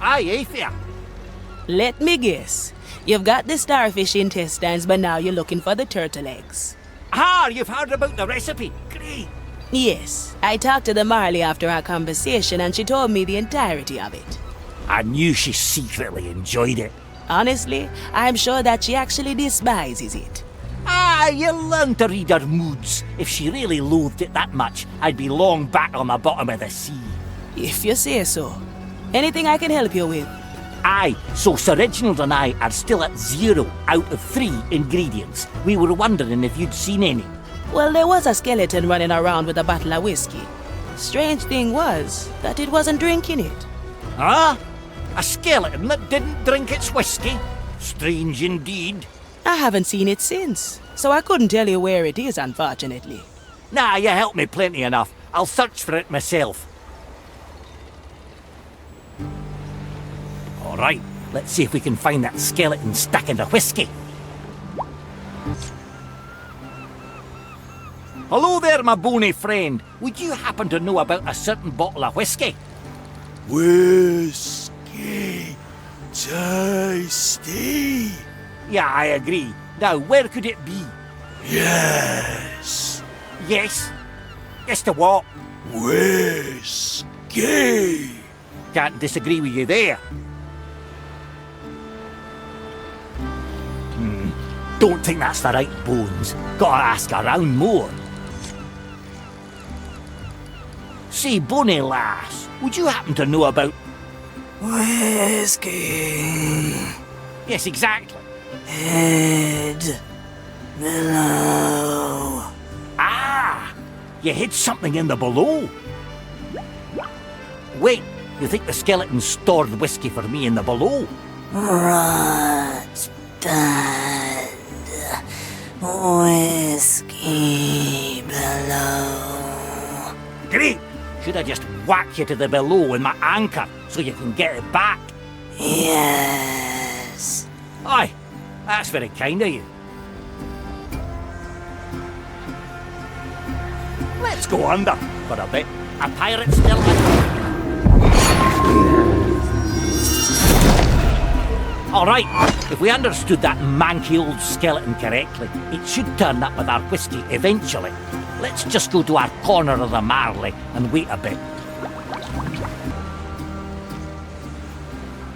Aye, Aethia. Let me guess. You've got the starfish intestines, but now you're looking for the turtle eggs. Ah, you've heard about the recipe. Great. Yes, I talked to the Marley after our conversation and she told me the entirety of it. I knew she secretly enjoyed it. Honestly, I'm sure that she actually despises it. Ah, you learn to read her moods. If she really loathed it that much, I'd be long back on the bottom of the sea. If you say so. Anything I can help you with? Aye, so Sir Reginald and I are still at 0 out of 3 ingredients. We were wondering if you'd seen any. Well, there was a skeleton running around with a bottle of whiskey. Strange thing was that it wasn't drinking it. Huh? A skeleton that didn't drink its whiskey? Strange indeed. I haven't seen it since, so I couldn't tell you where it is, unfortunately. Nah, you helped me plenty enough. I'll search for it myself. All right, let's see if we can find that skeleton stuck in the whiskey. Hello there, my bony friend. Would you happen to know about a certain bottle of whiskey? Whiskey. Tasty. Yeah, I agree. Now, where could it be? Yes. Yes? Yes to what? Whiskey. Can't disagree with you there. Don't think that's the right bones. Gotta ask around more. Say, Bonnie lass, would you happen to know about... Whiskey. Yes, exactly. Head below. Ah! You hid something in the below. Wait, you think the skeleton stored whiskey for me in the below? Rot's blood. Whiskey below. Great! Should I just whack you to the below with my anchor so you can get it back? Yes. Aye, that's very kind of you. Let's go under for a bit. A pirate still... All right, if we understood that manky old skeleton correctly, it should turn up with our whiskey eventually. Let's just go to our corner of the Marley and wait a bit.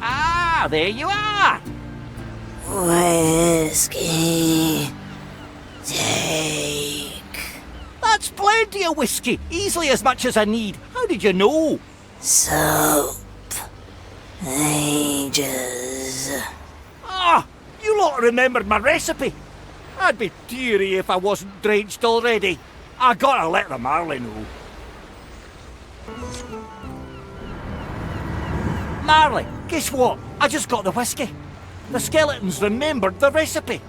Ah, there you are! Whiskey. Take. That's plenty of whiskey, easily as much as I need. How did you know? Soap. Ages. Ah, you lot remembered my recipe. I'd be teary if I wasn't drenched already. I gotta let the Marley know. Marley, guess what? I just got the whiskey. The skeletons remembered the recipe.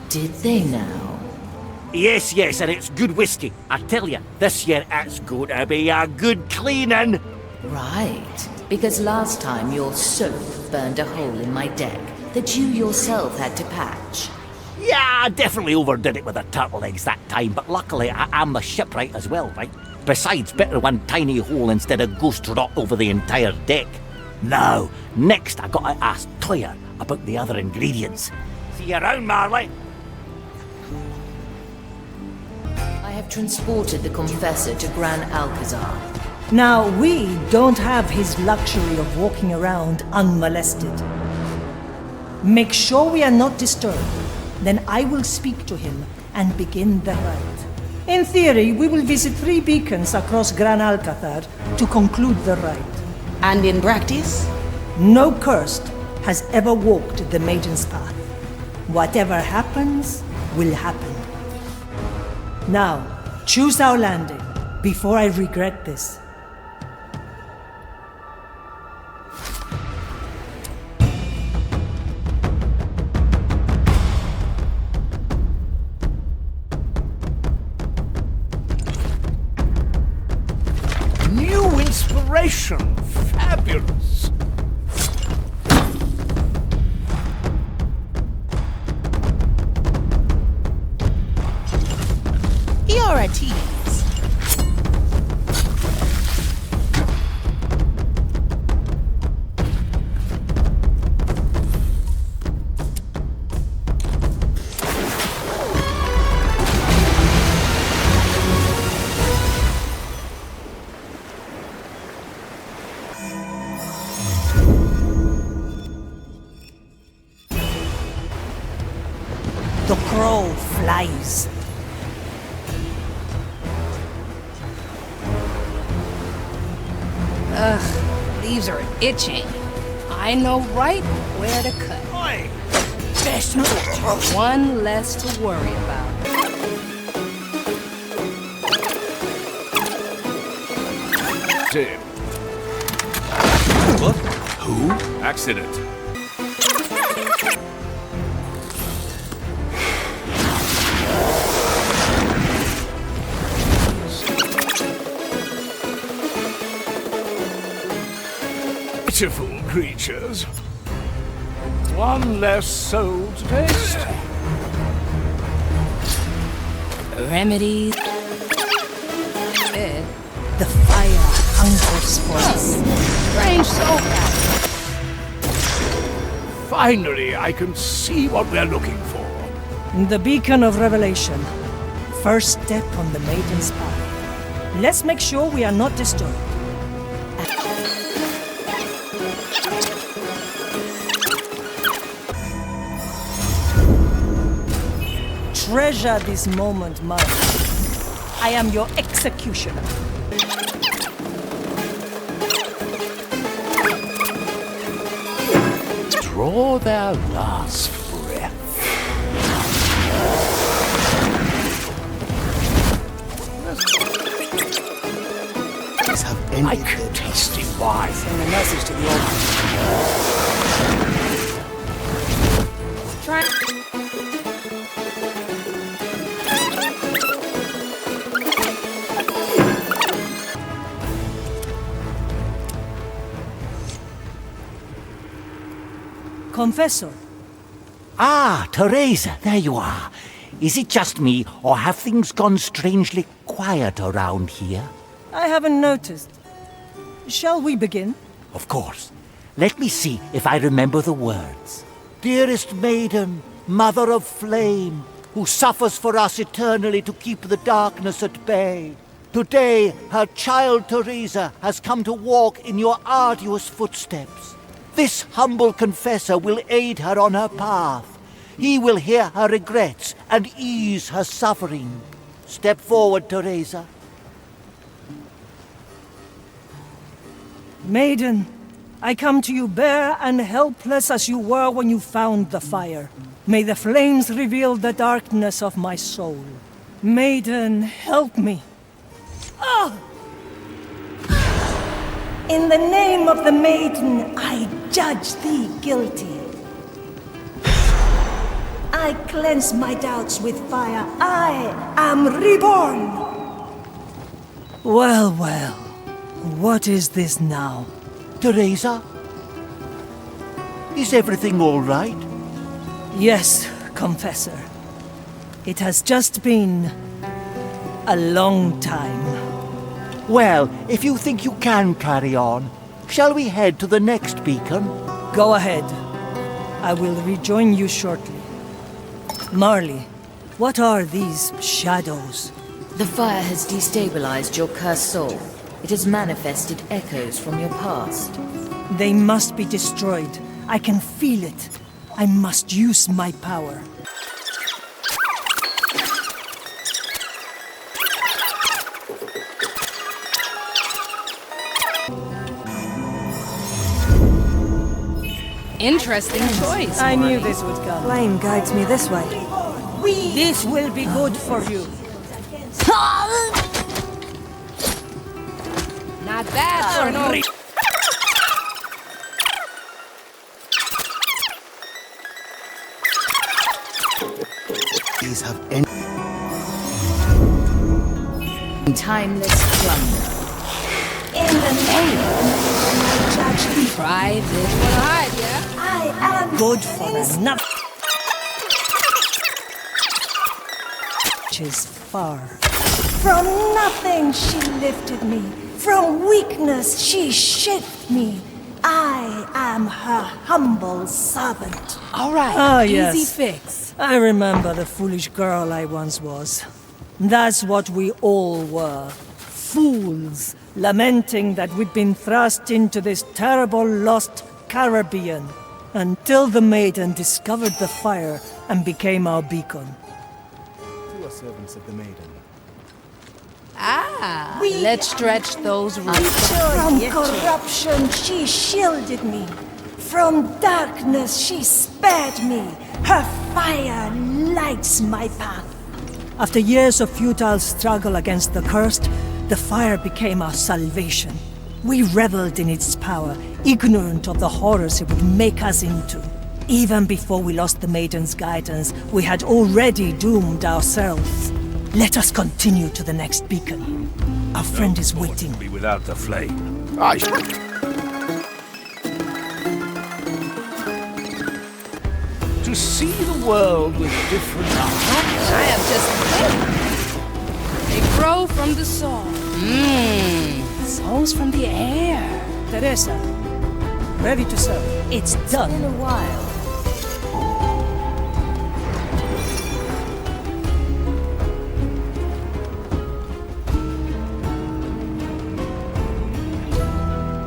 Did they now? Yes, and it's good whiskey. I tell you, this year it's going to be a good cleaning. Right, because last time your soap burned a hole in my deck that you yourself had to patch. Yeah, I definitely overdid it with the turtle eggs that time, but luckily I am the shipwright as well, right? Besides, better one tiny hole instead of ghost rot over the entire deck. Now, next I gotta ask Toya about the other ingredients. See you around, Marley. I have transported the Confessor to Gran Alcazar. Now, we don't have his luxury of walking around unmolested. Make sure we are not disturbed. Then I will speak to him and begin the rite. In theory, we will visit 3 beacons across Gran Alcazar to conclude the rite. And in practice? No cursed has ever walked the Maiden's path. Whatever happens, will happen. Now, choose our landing, before I regret this. New inspiration! Fabulous! You're a tease. lies. Ugh, leaves are itching. I know right where to cut. Oi! One less to worry about. Tim. What? Who? Accident. Pitiful creatures. One less soul to taste. Remedies. The fire hungers for us. Strange soul pack. Finally, I can see what we're looking for. The beacon of revelation. First step on the Maiden's path. Let's make sure we are not disturbed. Treasure this moment, Marley. I am your executioner. Draw their last breath. I can taste it. Why? Send a message to the old. Try. Confessor. Ah, Teresa, there you are. Is it just me, or have things gone strangely quiet around here? I haven't noticed. Shall we begin? Of course. Let me see if I remember the words. Dearest Maiden, Mother of Flame, who suffers for us eternally to keep the darkness at bay. Today, her child Teresa has come to walk in your arduous footsteps. This humble confessor will aid her on her path. He will hear her regrets and ease her suffering. Step forward, Teresa. Maiden, I come to you bare and helpless as you were when you found the fire. May the flames reveal the darkness of my soul. Maiden, help me. Ah! In the name of the Maiden, I judge thee guilty. I cleanse my doubts with fire. I am reborn. Well, well. What is this now? Teresa? Is everything all right? Yes, Confessor. It has just been a long time. Well, if you think you can carry on, shall we head to the next beacon? Go ahead. I will rejoin you shortly. Marley, what are these shadows? The fire has destabilized your cursed soul. It has manifested echoes from your past. They must be destroyed. I can feel it. I must use my power. Interesting choice. I knew Marley. this would come. Flame guides me this way. This will be good for you. Not bad for an old. These have any. Timeless plunder. In the name of Judge thee. Try this one to hide, yeah? I am good for enough. Which is far. From nothing she lifted me. From weakness she shaped me. I am her humble servant. All right. Ah, easy yes. fix. I remember the foolish girl I once was. That's what we all were. Fools, lamenting that we'd been thrust into this terrible lost Caribbean. Until the Maiden discovered the fire and became our beacon. servants of the Maiden. Ah, let's stretch those roots. From corruption, she shielded me. From darkness, she spared me. Her fire lights my path. After years of futile struggle against the cursed, the fire became our salvation. We reveled in its power, ignorant of the horrors it would make us into. Even before we lost the Maiden's guidance, we had already doomed ourselves. Let us continue to the next beacon. Our friend is waiting. Be without the flame. To see the world with different eyes. I have just wait. They grow from the soul. Souls from the air. Teresa, ready to serve. It's done. In a while.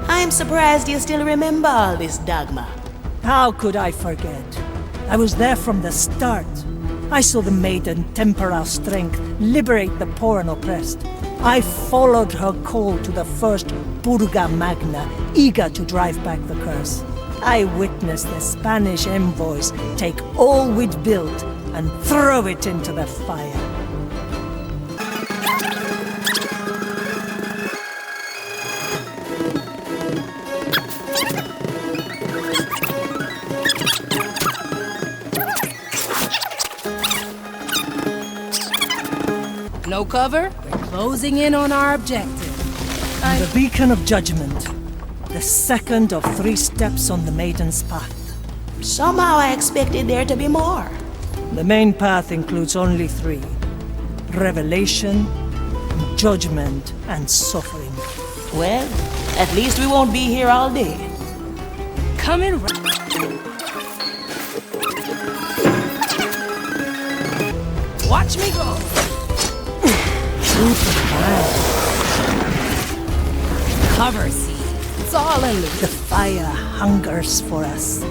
I'm surprised you still remember all this, Dagmar. How could I forget? I was there from the start. I saw the Maiden temper our strength, liberate the poor and oppressed. I followed her call to the first Purga Magna, eager to drive back the curse. I witnessed the Spanish envoys take all we'd built and throw it into the fire. No cover? We're closing in on our objective. The beacon of judgment. The second of 3 steps on the Maiden's path. Somehow I expected there to be more. The main path includes only 3. Revelation, judgment, and suffering. Well, at least we won't be here all day. Coming Watch me go. Cover seed. It's all in The fire hungers for us.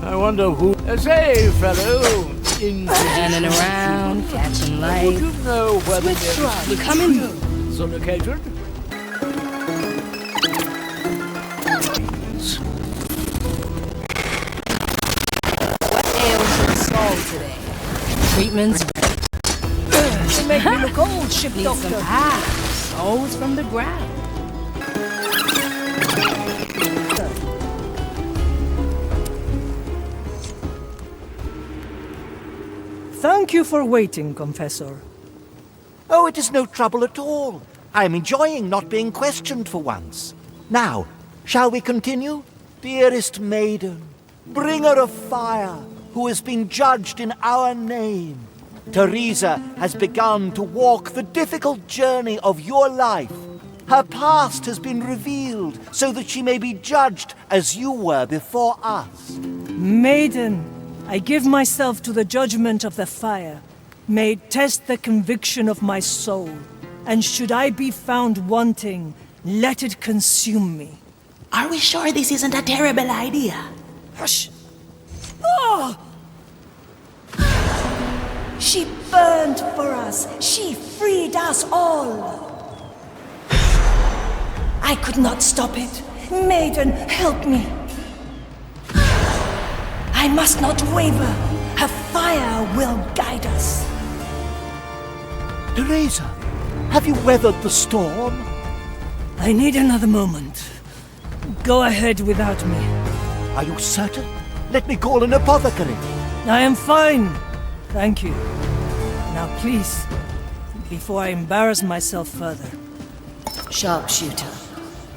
I wonder who... Say, fellow, Running around, catching light. would you know whether Switch their truck, coming. streams are located? What ails your soul today? Treatments. You make me look old, ship Need some doctor. souls from the ground. Thank you for waiting, Confessor. Oh, it is no trouble at all. I am enjoying not being questioned for once. Now, shall we continue? Dearest Maiden, bringer of fire, who has been judged in our name, Teresa has begun to walk the difficult journey of your life. Her past has been revealed so that she may be judged as you were before us. Maiden, I give myself to the judgment of the fire. May it test the conviction of my soul. And should I be found wanting, let it consume me. Are we sure this isn't a terrible idea? Hush! Oh! She burned for us. She freed us all. I could not stop it. Maiden, help me. I must not waver. Her fire will guide us. Teresa, have you weathered the storm? I need another moment. Go ahead without me. Are you certain? Let me call an apothecary. I am fine. Thank you. Now please, before I embarrass myself further. Sharpshooter,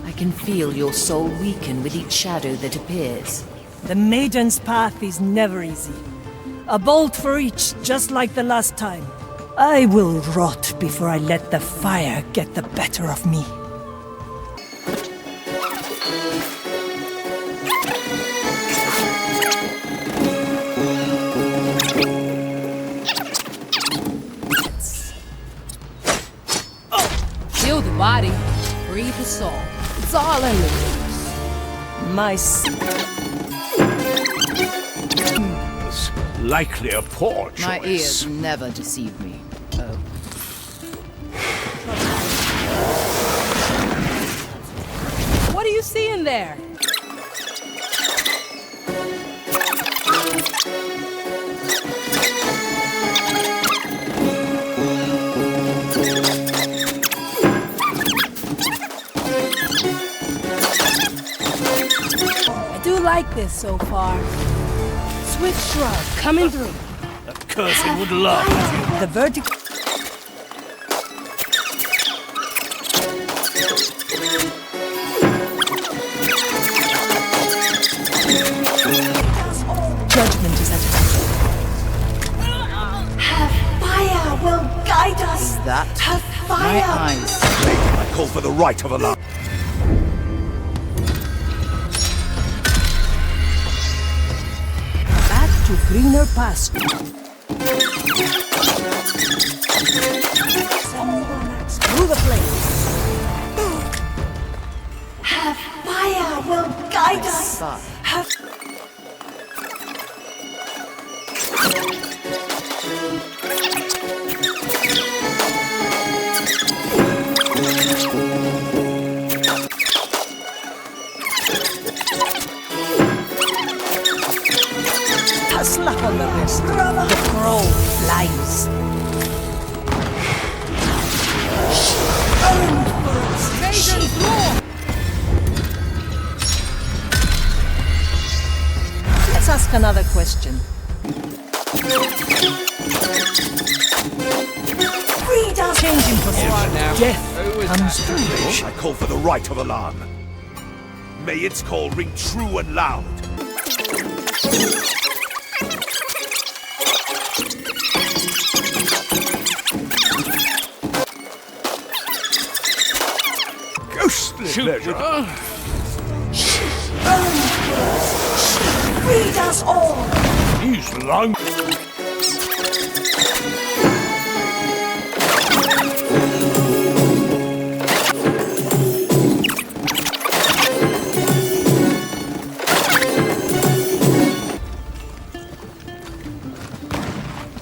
I can feel your soul weaken with each shadow that appears. The Maiden's path is never easy. A bolt for each, just like the last time. I will rot before I let the fire get the better of me. Kill the body, free the soul. It's all in the rules. My Likely a poor choice. My ears never deceive me. Oh. What are you seeing there? I do like this so far. Swift shrug coming through. A cursing would laugh at you. the verdict. Judgment is at hand. Her fire will guide us. Is that Her my fire. eyes? I call for the right of alarm. Back to greener pasture. Through the flames. Her fire will guide us. Spot. Her A slap on the wrist. The crow flies. Maiden's law! Let's ask another question. freedom. Changing position. Death comes through. I call for the right of alarm. May its call ring true and loud. Ghostly pleasure. Freed us all. He's long.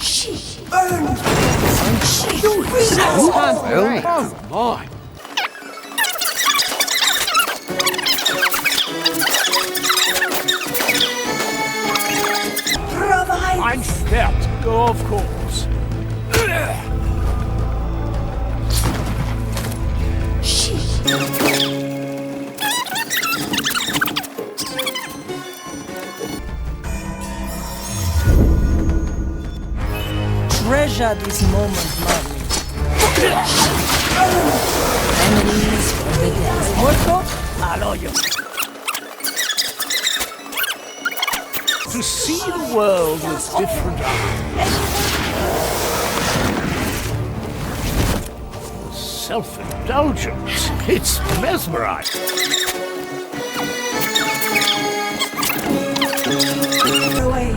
She earned. She freed us all. Oh my. Provide. I'm stepped. Of course. She. Treasure this moment, Marley. Enemies from the dead. Muerto, al hoyo. To see the world with different eyes. Self-indulgence. It's mesmerizing. Away.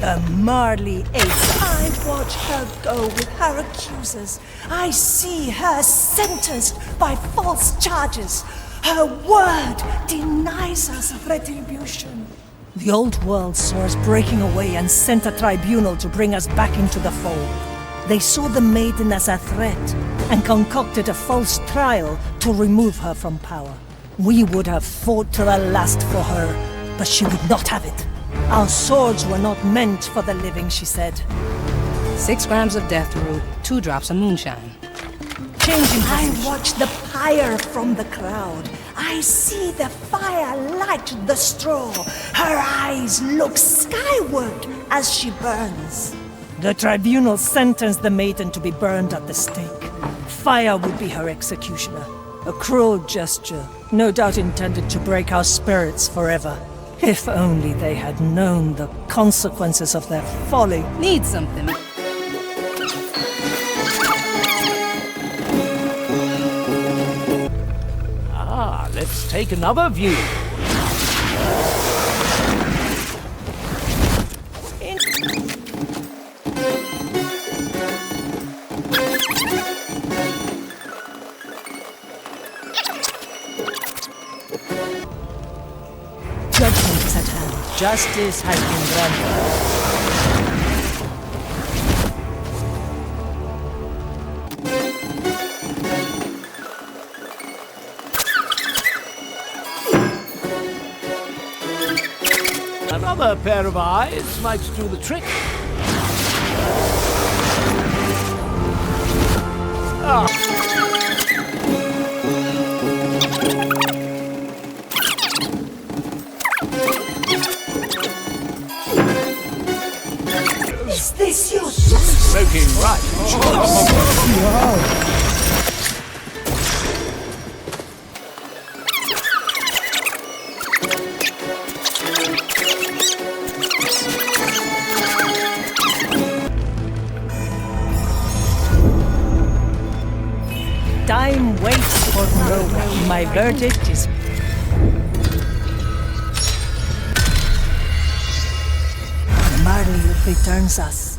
The Marley ace. I watch her go with her accusers. I see her sentenced by false charges. Her word denies us retribution. The old world saw us breaking away and sent a tribunal to bring us back into the fold. They saw the Maiden as a threat and concocted a false trial to remove her from power. We would have fought to the last for her, but she would not have it. Our swords were not meant for the living, she said. 6 grams of death root, 2 drops of moonshine. Changing I position. watch the pyre from the crowd. I see the fire light the straw. Her eyes look skyward as she burns. The tribunal sentenced the Maiden to be burned at the stake. Fire would be her executioner. A cruel gesture, no doubt intended to break our spirits forever. If only they had known the consequences of their folly. Need something. Ah, let's take another view. justice has been granted. Another pair of eyes might do the trick. Is this your justice? Smoking right. Time waits for no one. My verdict is... Marley returns us.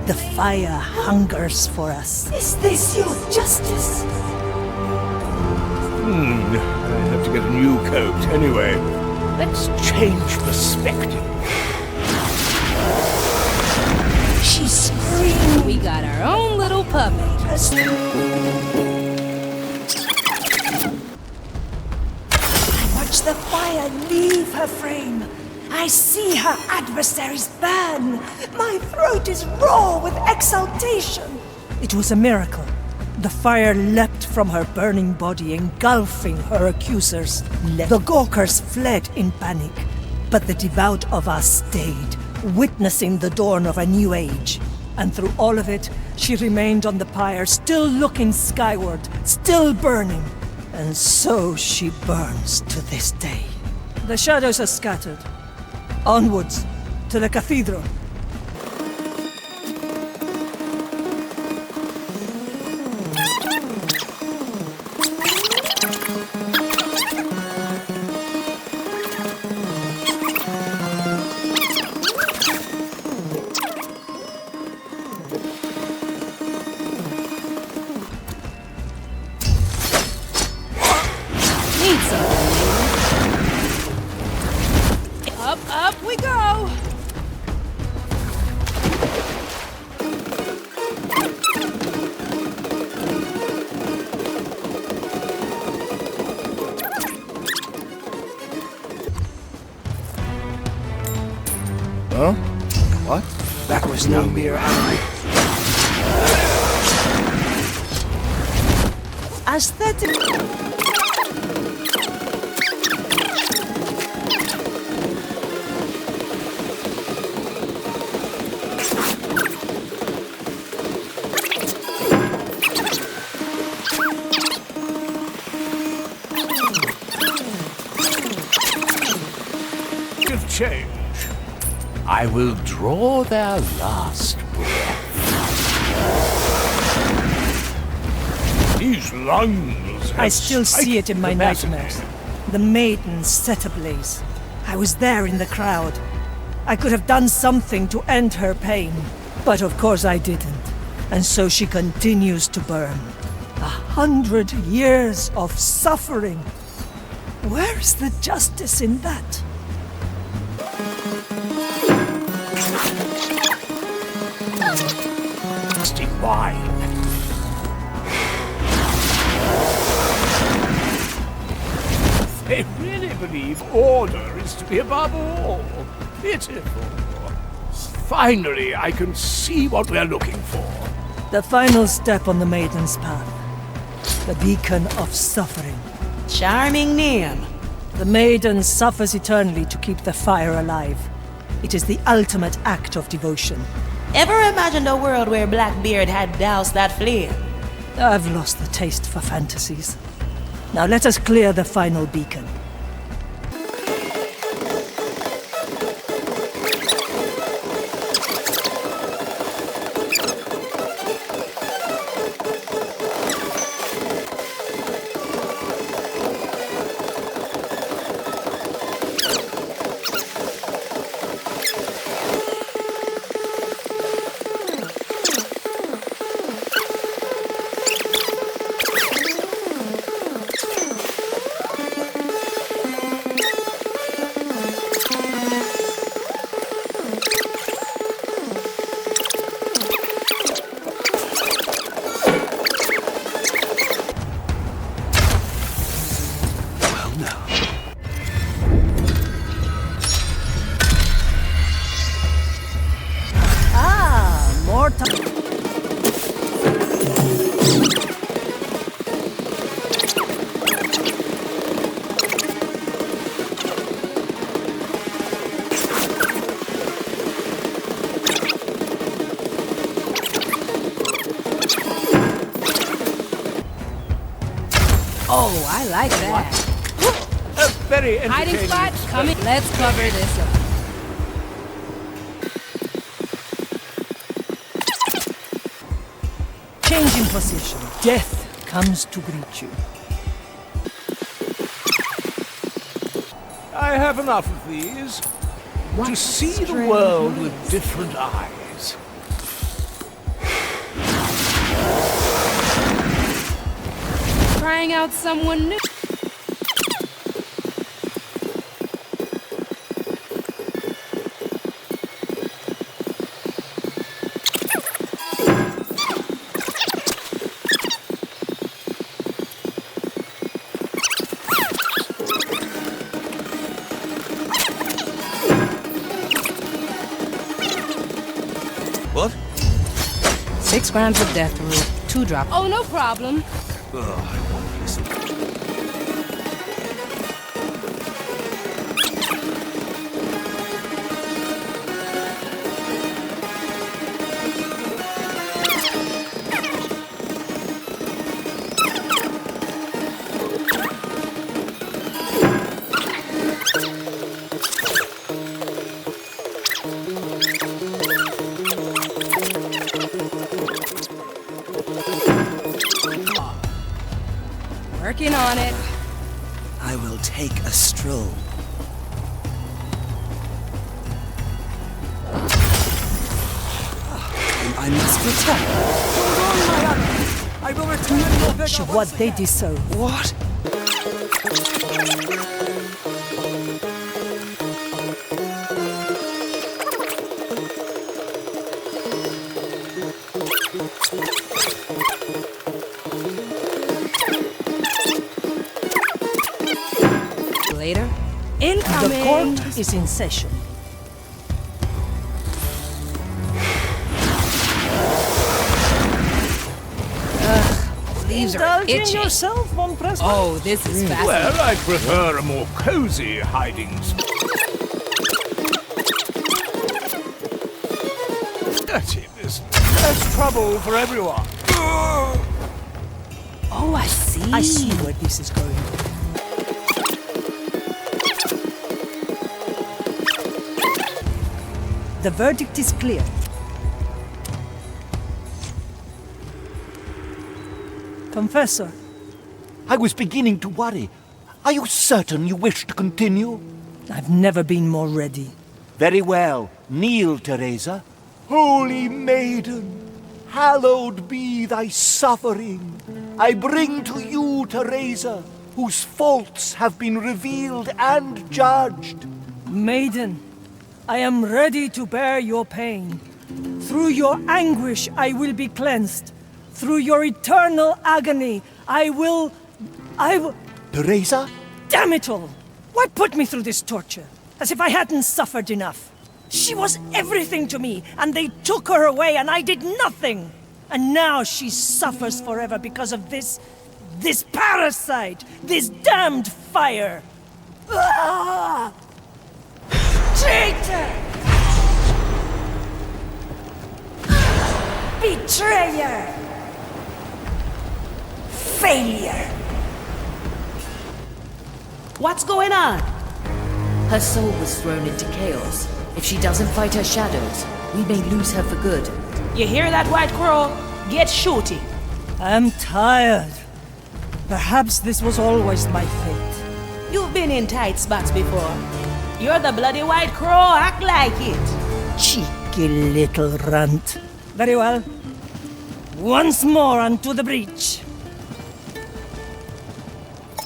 The fire hungers for us. Is this your justice? I have to get a new coat anyway. Let's change perspective. She screamed. We got our own little puppet. I watch the fire leave her frame. I see her adversaries burn. My throat is raw with exultation. It was a miracle. The fire leapt from her burning body, engulfing her accusers. The Gawkers fled in panic, but the devout of us stayed, witnessing the dawn of a new age. And through all of it, she remained on the pyre, still looking skyward, still burning. And so she burns to this day. The shadows are scattered. Onwards, to the cathedral. Need something. Up we go. Huh? What? That was no mere ally. Aesthetic. Of change. I will draw their last breath. These lungs. I still see it in my nightmares. The Maiden set ablaze. I was there in the crowd. I could have done something to end her pain. But of course I didn't. And so she continues to burn. 100 years of suffering. Where's the justice in that? Wine. They really believe order is to be above all. Pitiful. Finally, I can see what we're looking for. The final step on the Maiden's path. The beacon of suffering. Charming name. The Maiden suffers eternally to keep the fire alive. It is the ultimate act of devotion. Ever imagined a world where Blackbeard had doused that flame? I've lost the taste for fantasies. Now let us clear the final beacon. Oh, I like that. A very Hiding entertaining spot coming. Let's cover this up. Changing position. Death comes to greet you. I have enough of these to see the world with different eyes. Trying out someone new. What? 6 grams of death root, 2 drops. Oh, no problem. Working on it. I will take a stroll. And I must return. Hold on, Miaden! I will return your Much of what they deserve. What? Later. Incoming. The court is in session. Leaves are itching. yourself, Von Preston. Oh, this is fascinating. Well, I prefer a more cozy hiding spot. Dirty business. Less trouble for everyone. Oh, I see. I see where this is going. The verdict is clear. Confessor, I was beginning to worry. Are you certain you wish to continue? I've never been more ready. Very well. Kneel, Teresa. Holy Maiden, hallowed be thy suffering. I bring to you, Teresa, whose faults have been revealed and judged. Maiden, I am ready to bear your pain. Through your anguish I will be cleansed. Through your eternal agony I will... Teresa? Damn it all! Why put me through this torture? As if I hadn't suffered enough. She was everything to me, and they took her away and I did nothing! And now she suffers forever because of this parasite! This damned fire! Ah! Traitor! Betrayer! Failure! What's going on? Her soul was thrown into chaos. If she doesn't fight her shadows, we may lose her for good. You hear that, White Crow? Get shooty. I'm tired. Perhaps this was always my fate. You've been in tight spots before. You're the bloody White Crow, act like it. Cheeky little runt. Very well. Once more unto the breach.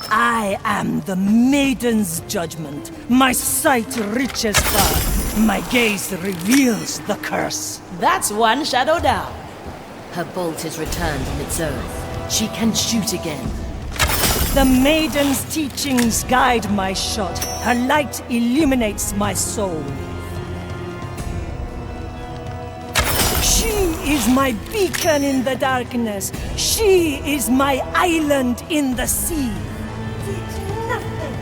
I am the Maiden's judgment. My sight reaches far. My gaze reveals the curse. That's one shadow down. Her bolt is returned on its own. She can shoot again. The Maiden's teachings guide my shot. Her light illuminates my soul. She is my beacon in the darkness. She is my island in the sea. Did nothing.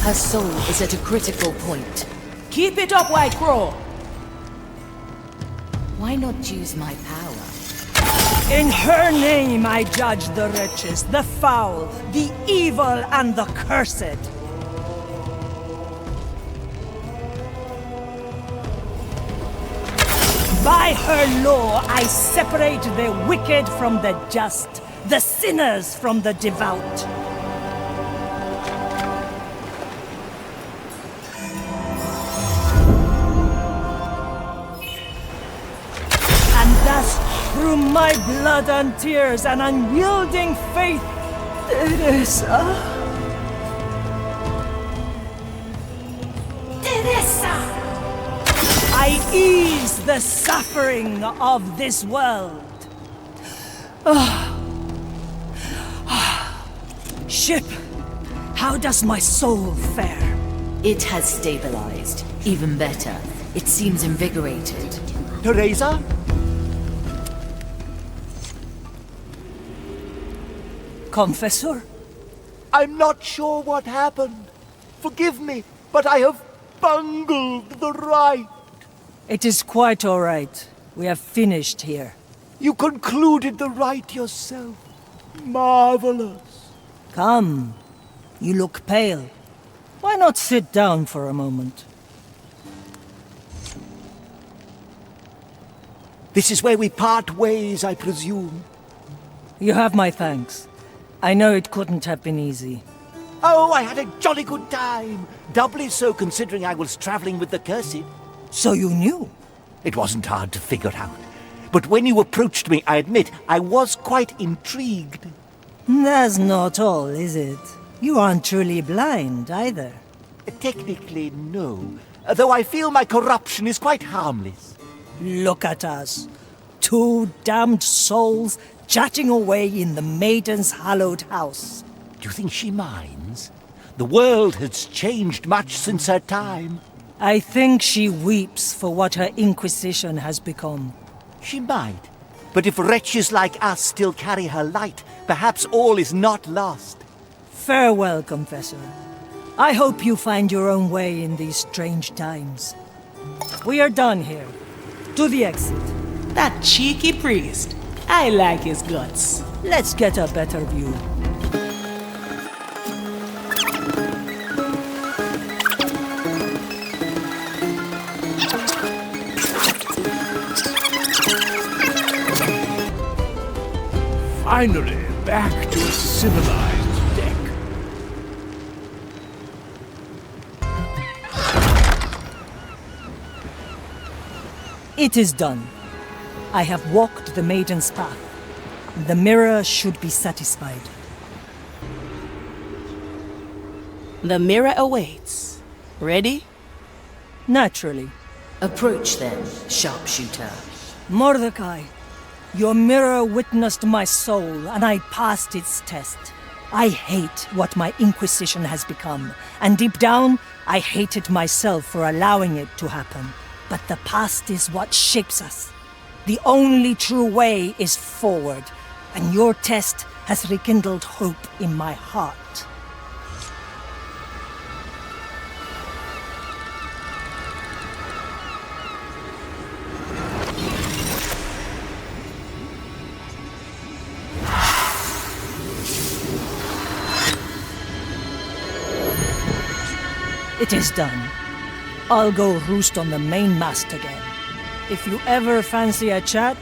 Her soul is at a critical point. Keep it up, White Crow. Why not use my power? In her name I judge the wretches, the foul, the evil, and the cursed. By her law I separate the wicked from the just, the sinners from the devout. And thus, through my blood and tears and unyielding faith, Teresa. Teresa! I ease the suffering of this world. Ship, how does my soul fare? It has stabilized. Even better. It seems invigorated. Teresa? Confessor? I'm not sure what happened. Forgive me, but I have bungled the rite. It is quite all right. We have finished here. You concluded the rite yourself. Marvelous. Come. You look pale. Why not sit down for a moment? This is where we part ways, I presume. You have my thanks. I know it couldn't have been easy. Oh, I had a jolly good time. Doubly so considering I was traveling with the cursed. So you knew? It wasn't hard to figure out. But when you approached me, I admit, I was quite intrigued. That's not all, is it? You aren't truly blind, either. Technically, no. Though I feel my corruption is quite harmless. Look at us. Two damned souls chatting away in the Maiden's hallowed house. Do you think she minds? The world has changed much since her time. I think she weeps for what her Inquisition has become. She might. But if wretches like us still carry her light, perhaps all is not lost. Farewell, Confessor. I hope you find your own way in these strange times. We are done here. To the exit. That cheeky priest. I like his guts. Let's get a better view. Finally, back to a civilized deck. It is done. I have walked the Maiden's path. The mirror should be satisfied. The mirror awaits. Ready? Naturally. Approach then, sharpshooter. Mordecai, your mirror witnessed my soul, and I passed its test. I hate what my Inquisition has become, and deep down, I hated myself for allowing it to happen. But the past is what shapes us. The only true way is forward, and your test has rekindled hope in my heart. It is done. I'll go roost on the main mast again. If you ever fancy a chat,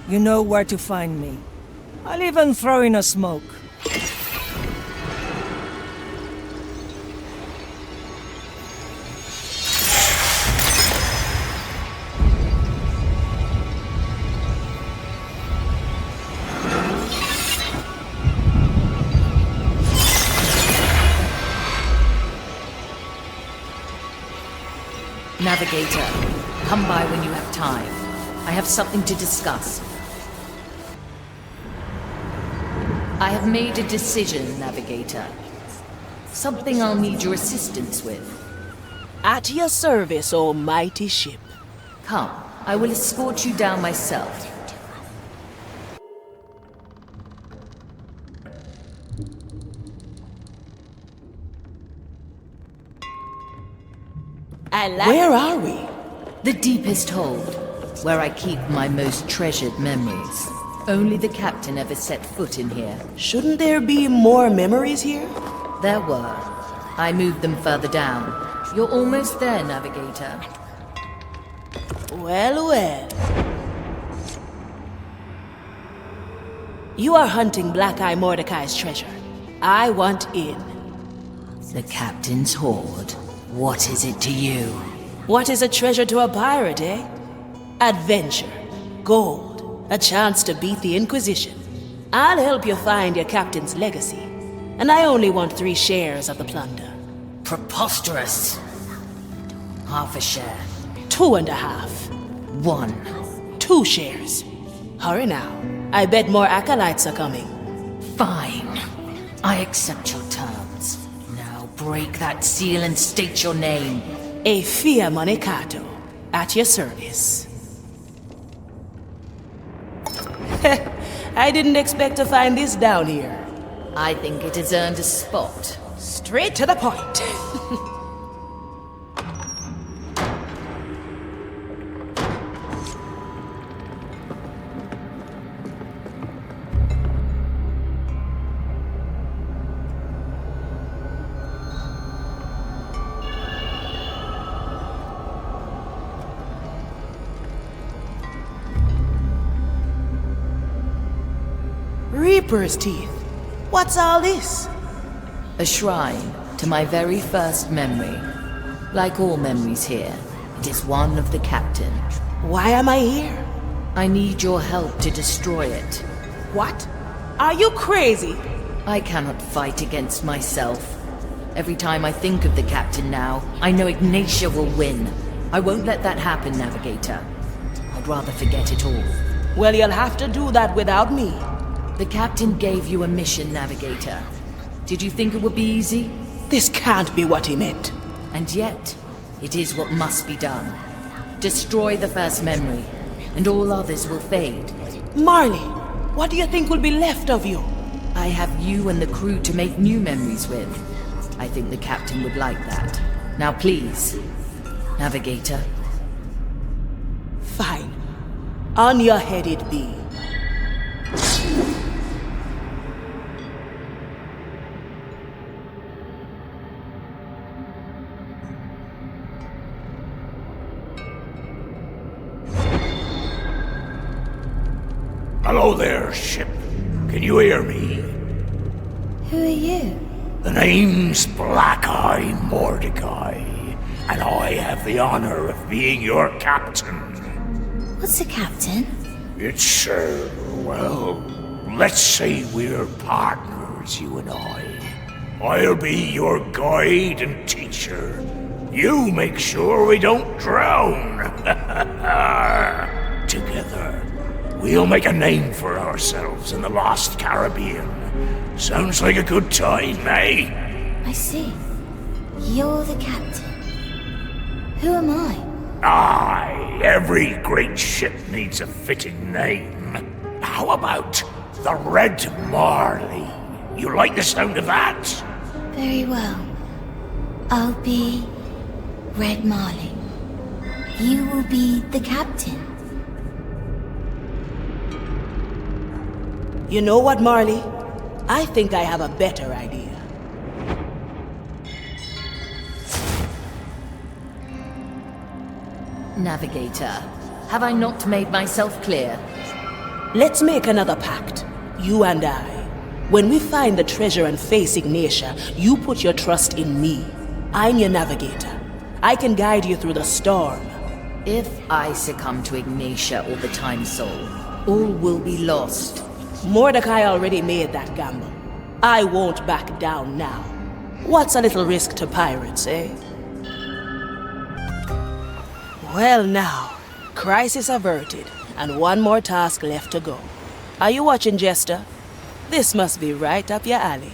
you know where to find me. I'll even throw in a smoke. Navigator, come by when you have time. I have something to discuss. I have made a decision, Navigator. Something I'll need your assistance with. At your service, O mighty ship. Come, I will escort you down myself. Where are we? The deepest hold, where I keep my most treasured memories. Only the captain ever set foot in here. Shouldn't there be more memories here? There were. I moved them further down. You're almost there, Navigator. Well, well. You are hunting Black Eye Mordecai's treasure. I want in. The captain's hoard. What is it to you? What is a treasure to a pirate, eh? Adventure, gold, a chance to beat the Inquisition. I'll help you find your captain's legacy, and I only want 3 shares of the plunder. Preposterous. Half a share. 2.5. 1. 2 shares. Hurry now. I bet more acolytes are coming. Fine. I accept your terms. Now break that seal and state your name. A Fia Monecato, at your service. I didn't expect to find this down here. I think it has earned a spot. Straight to the point. Reaper's teeth. What's all this? A shrine to my very first memory. Like all memories here, it is one of the captain. Why am I here? I need your help to destroy it. What? Are you crazy? I cannot fight against myself. Every time I think of the captain now, I know Ignatia will win. I won't let that happen, Navigator. I'd rather forget it all. Well, you'll have to do that without me. The captain gave you a mission, Navigator. Did you think it would be easy? This can't be what he meant. And yet, it is what must be done. Destroy the first memory, and all others will fade. Marley, what do you think will be left of you? I have you and the crew to make new memories with. I think the captain would like that. Now please, Navigator. Fine. On your head it be. Hello there, ship. Can you hear me? Who are you? The name's Black Eye Mordecai, and I have the honor of being your captain. What's a captain? It's, well, let's say we're partners, you and I. I'll be your guide and teacher. You make sure we don't drown. Together, we'll make a name for ourselves in the lost Caribbean. Sounds like a good time, eh? I see. You're the captain. Who am I? Aye, every great ship needs a fitting name. How about the Red Marley? You like the sound of that? Very well. I'll be Red Marley. You will be the captain. You know what, Marley? I think I have a better idea. Navigator, have I not made myself clear? Let's make another pact, you and I. When we find the treasure and face Ignatia, you put your trust in me. I'm your navigator. I can guide you through the storm. If I succumb to Ignatia or the Time Soul, all will be lost. Mordecai already made that gamble. I won't back down now. What's a little risk to pirates, eh? Well now, crisis averted, and one more task left to go. Are you watching, Jester? This must be right up your alley.